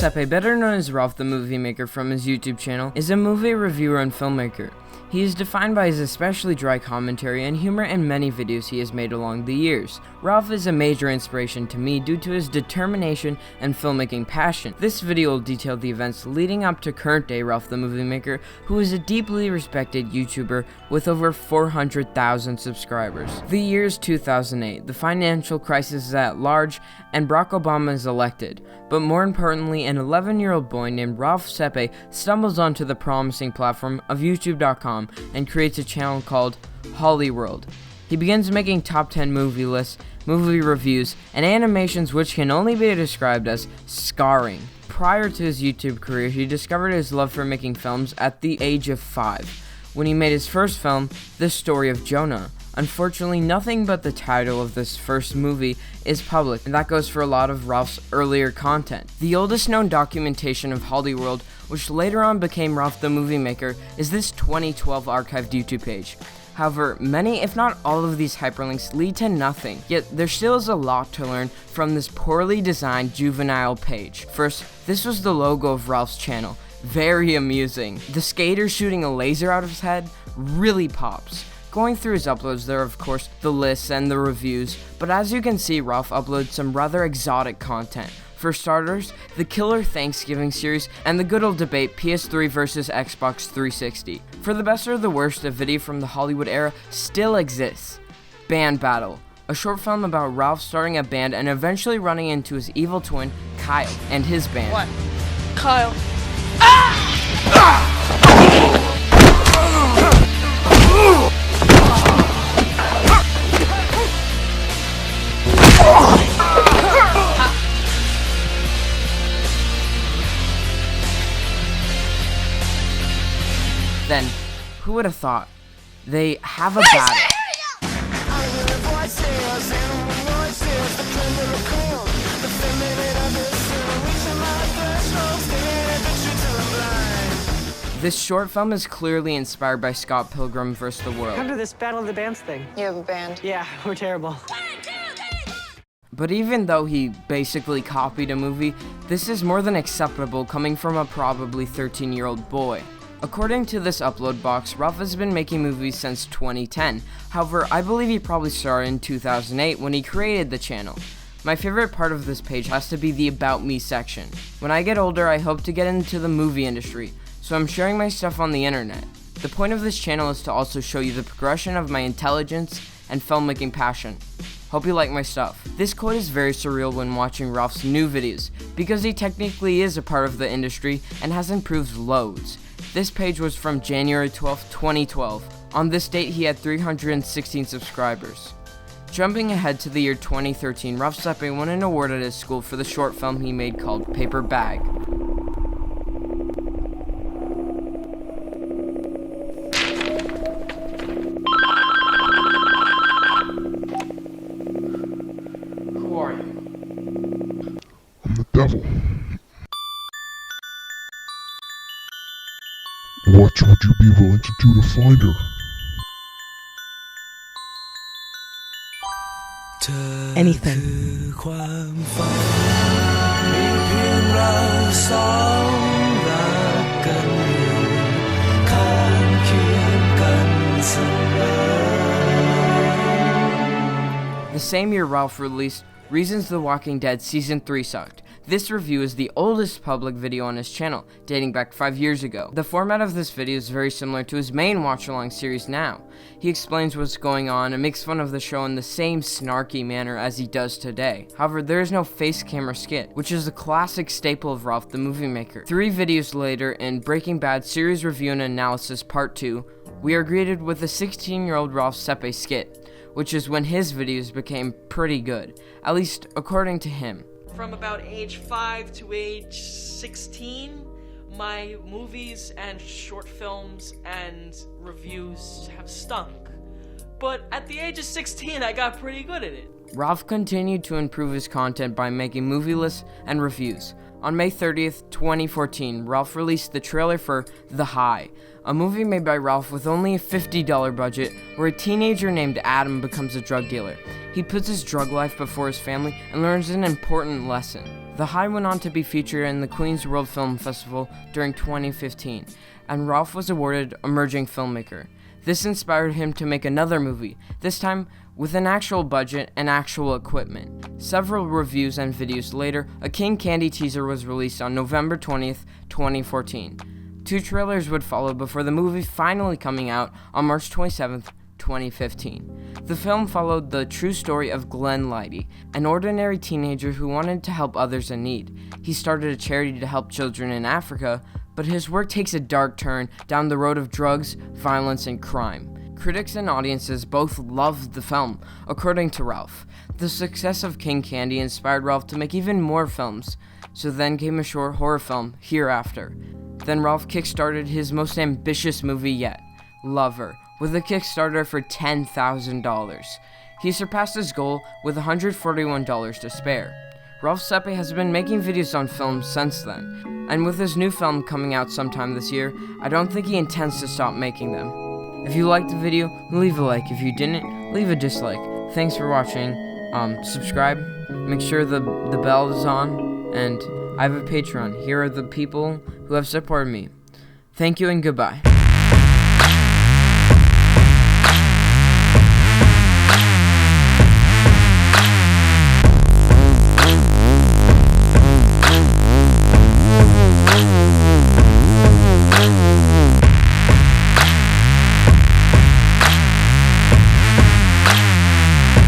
Sepe, better known as Ralph the Movie Maker from his YouTube channel, is a movie reviewer and filmmaker. He is defined by his especially dry commentary and humor in many videos he has made along the years. Ralph is a major inspiration to me due to his determination and filmmaking passion. This video will detail the events leading up to current day Ralph the Movie Maker, who is a deeply respected YouTuber with over 400,000 subscribers. The year is 2008, the financial crisis is at large, and Barack Obama is elected. But more importantly, an 11-year-old boy named Ralph Sepe stumbles onto the promising platform of YouTube.com and creates a channel called Hollyworld. He begins making top 10 movie lists, movie reviews, and animations which can only be described as scarring. Prior to his YouTube career, he discovered his love for making films at the age of 5, when he made his first film, The Story of Jonah. Unfortunately, nothing but the title of this first movie is public, and that goes for a lot of Ralph's earlier content. The oldest known documentation of Hollyworld, which later on became Ralph the Movie Maker, is this 2012 archived YouTube page. However, many, if not all of these hyperlinks lead to nothing, yet there still is a lot to learn from this poorly designed juvenile page. First, this was the logo of Ralph's channel. Very amusing. The skater shooting a laser out of his head really pops. Going through his uploads, there are of course the lists and the reviews, but as you can see, Ralph uploads some rather exotic content. For starters, the Killer Thanksgiving series and the good old debate PS3 versus Xbox 360. For the best or the worst, a video from the Hollywood era still exists. Band Battle, a short film about Ralph starting a band and eventually running into his evil twin, Kyle, and his band. What? Kyle. Then, who would have thought? They have a battle. This short film is clearly inspired by Scott Pilgrim vs. the World. Come to this Battle of the Bands thing. You have a band? Yeah, we're terrible. But even though he basically copied a movie, this is more than acceptable coming from a probably 13-year-old boy. According to this upload box, Ralph has been making movies since 2010. However, I believe he probably started in 2008 when he created the channel. My favorite part of this page has to be the About Me section. When I get older, I hope to get into the movie industry, so I'm sharing my stuff on the internet. The point of this channel is to also show you the progression of my intelligence and filmmaking passion. Hope you like my stuff. This quote is very surreal when watching Ralph's new videos, because he technically is a part of the industry and has improved loads. This page was from January 12, 2012. On this date, he had 316 subscribers. Jumping ahead to the year 2013, Ralph Sepe won an award at his school for the short film he made called Paper Bag. Who are you? I'm the devil. What would you be willing to do to find her? Anything. The same year Ralph released Reasons The Walking Dead Season 3 Sucked. This review is the oldest public video on his channel, dating back 5 years ago. The format of this video is very similar to his main watch-along series now. He explains what's going on and makes fun of the show in the same snarky manner as he does today. However, there is no face camera skit, which is a classic staple of Ralph the Movie Maker. 3 videos later, in Breaking Bad Series Review and Analysis Part 2, we are greeted with a 16-year-old Ralph Sepe skit, which is when his videos became pretty good, at least according to him. From about age 5 to age 16, my movies and short films and reviews have stunk. But at the age of 16, I got pretty good at it. Ralph continued to improve his content by making movie lists and reviews. On May 30th, 2014, Ralph released the trailer for The High, a movie made by Ralph with only a $50 budget where a teenager named Adam becomes a drug dealer. He puts his drug life before his family and learns an important lesson. The High went on to be featured in the Queen's World Film Festival during 2015, and Ralph was awarded Emerging Filmmaker. This inspired him to make another movie, this time with an actual budget and actual equipment. Several reviews and videos later, a King Candy teaser was released on November 20th, 2014. 2 trailers would follow before the movie finally coming out on March 27th, 2015. The film followed the true story of Glenn Leidy, an ordinary teenager who wanted to help others in need. He started a charity to help children in Africa, but his work takes a dark turn down the road of drugs, violence, and crime. Critics and audiences both loved the film, according to Ralph. The success of King Candy inspired Ralph to make even more films, so then came a short horror film, Hereafter. Then Ralph kickstarted his most ambitious movie yet, Lover, with a Kickstarter for $10,000. He surpassed his goal with $141 to spare. Ralph Sepe has been making videos on film since then, and with his new film coming out sometime this year, I don't think he intends to stop making them. If you liked the video, leave a like. If you didn't, leave a dislike. Thanks for watching. Subscribe, make sure the bell is on, and I have a Patreon. Here are the people who have supported me. Thank you and goodbye.